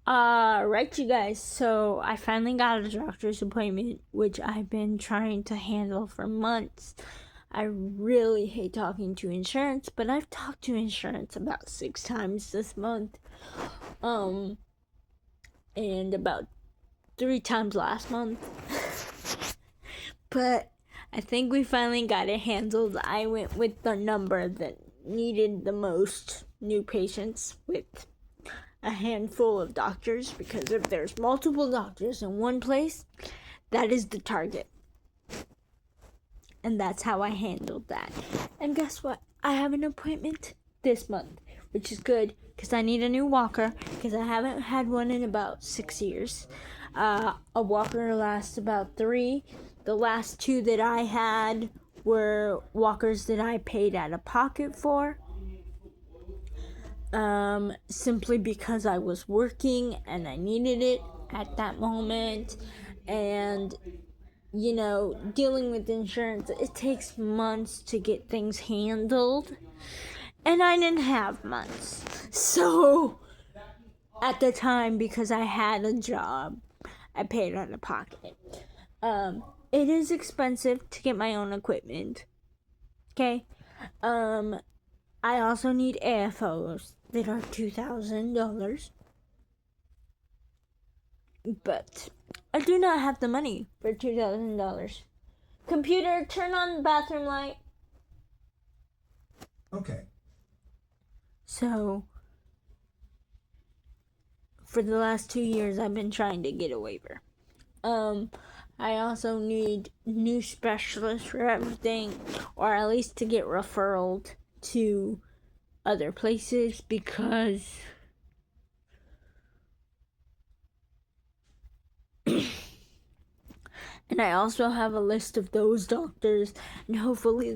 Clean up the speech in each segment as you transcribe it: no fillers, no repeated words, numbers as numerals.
Right, you guys. So I finally got a doctor's appointment, which I've been trying to handle for months. I really hate talking to insurance, but I've talked to insurance about 6 times this month. And about 3 times last month. But I think we finally got it handled. I went with the number that needed the most new patients with a handful of doctors, because if there's multiple doctors in one place, that is the target. And that's how I handled that. And guess what? I have an appointment this month, which is good because I need a new walker because I haven't had one in about 6 years. A walker lasts about 3. The last 2 that I had were walkers that I paid out of pocket for. Simply because I was working and I needed it at that moment. And, dealing with insurance, it takes months to get things handled. And I didn't have months. So, at the time, because I had a job, I paid out of pocket. It is expensive to get my own equipment. Okay? I also need AFOs that are $2,000. But I do not have the money for $2,000. Computer, turn on the bathroom light. Okay. So, for the last 2 years, I've been trying to get a waiver. I also need new specialists for everything, or at least to get referred to other places, because and I also have a list of those doctors, and hopefully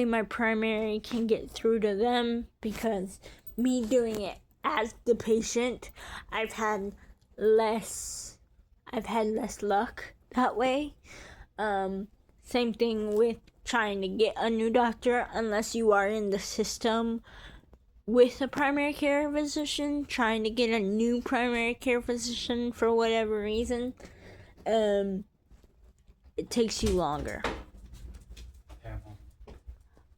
my primary can get through to them, because me doing it as the patient, I've had less luck that way. Same thing with trying to get a new doctor, unless you are in the system with a primary care physician, trying to get a new primary care physician for whatever reason, it takes you longer.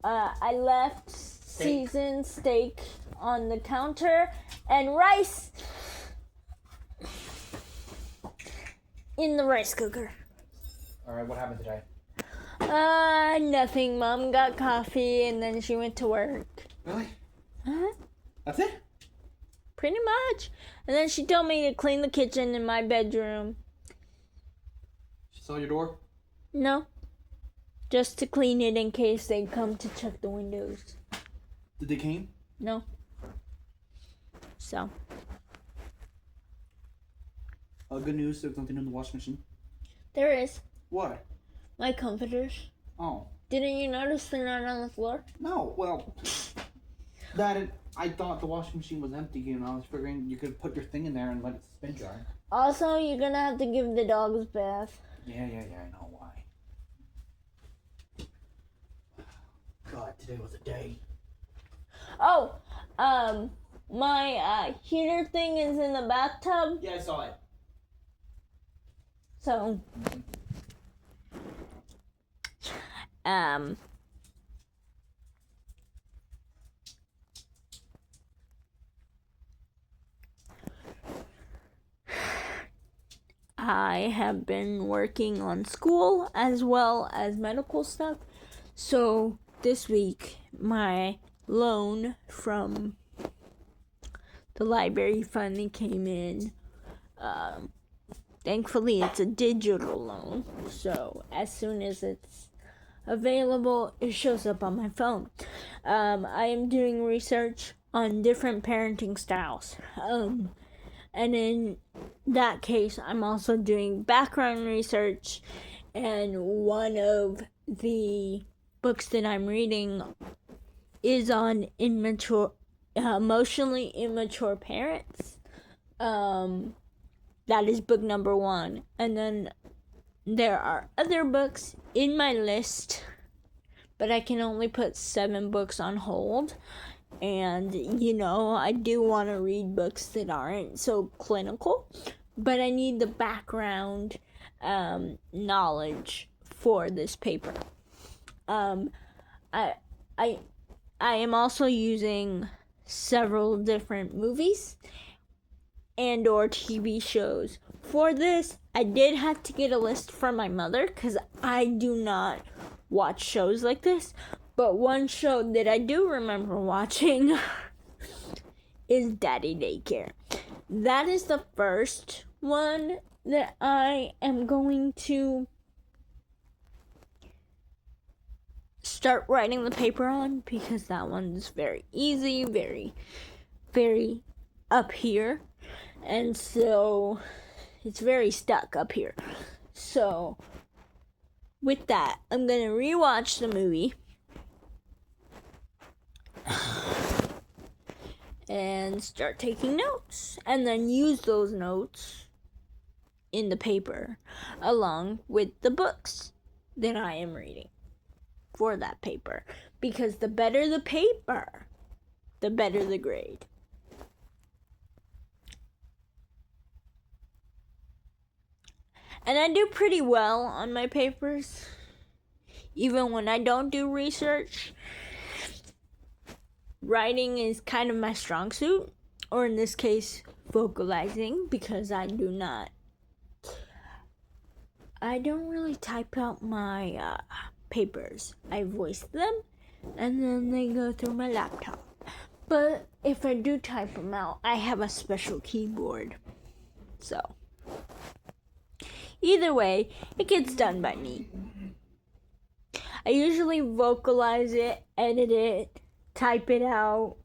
I left seasoned steak on the counter and rice in the rice cooker. Alright, what happened today? Nothing. Mom got coffee and then she went to work. Really? Huh? That's it? Pretty much. And then she told me to clean the kitchen in my bedroom. She saw your door? No. Just to clean it in case they come to check the windows. Did they came? No. So. Good news, there's nothing in the washing machine. There is. What? My comforters. Oh. Didn't you notice they're not on the floor? No, well, I thought the washing machine was empty, and I was figuring you could put your thing in there and let it spin dry. Also, you're gonna have to give the dogs a bath. Yeah, I know why. God, today was a day. Oh, my heater thing is in the bathtub. Yeah, I saw it. So, I have been working on school as well as medical stuff. So this week, my loan from the library finally came in. Thankfully, it's a digital loan. So as soon as it's available, it shows up on my phone. I am doing research on different parenting styles. And in that case, I'm also doing background research, and one of the books that I'm reading is on emotionally immature parents. That is book number 1. And then there are other books in my list, but I can only put 7 books on hold. And, I do want to read books that aren't so clinical, but I need the background knowledge for this paper. I am also using several different movies and or TV shows. For this, I did have to get a list from my mother because I do not watch shows like this. But one show that I do remember watching is Daddy Daycare. That is the first one that I am going to start writing the paper on because that one's very easy, very, very up here. And so it's very stuck up here. So with that, I'm going to rewatch the movie and start taking notes, and then use those notes in the paper along with the books that I am reading for that paper, because the better the paper, the better the grade. And I do pretty well on my papers, even when I don't do research. Writing is kind of my strong suit, or in this case, vocalizing, because I don't really type out my papers. I voice them, and then they go through my laptop. But if I do type them out, I have a special keyboard. So, either way, it gets done by me. I usually vocalize it, edit it, type it out,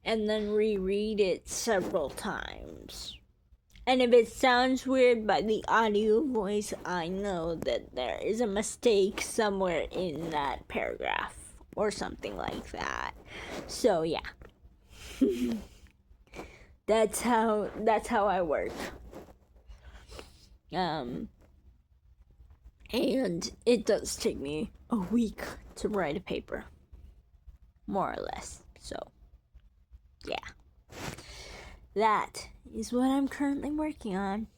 and then reread it several times. And if it sounds weird by the audio voice, I know that there is a mistake somewhere in that paragraph or something like that. So yeah. That's how I work. And it does take me a week to write a paper, more or less. So yeah, that is what I'm currently working on.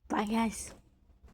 Bye guys.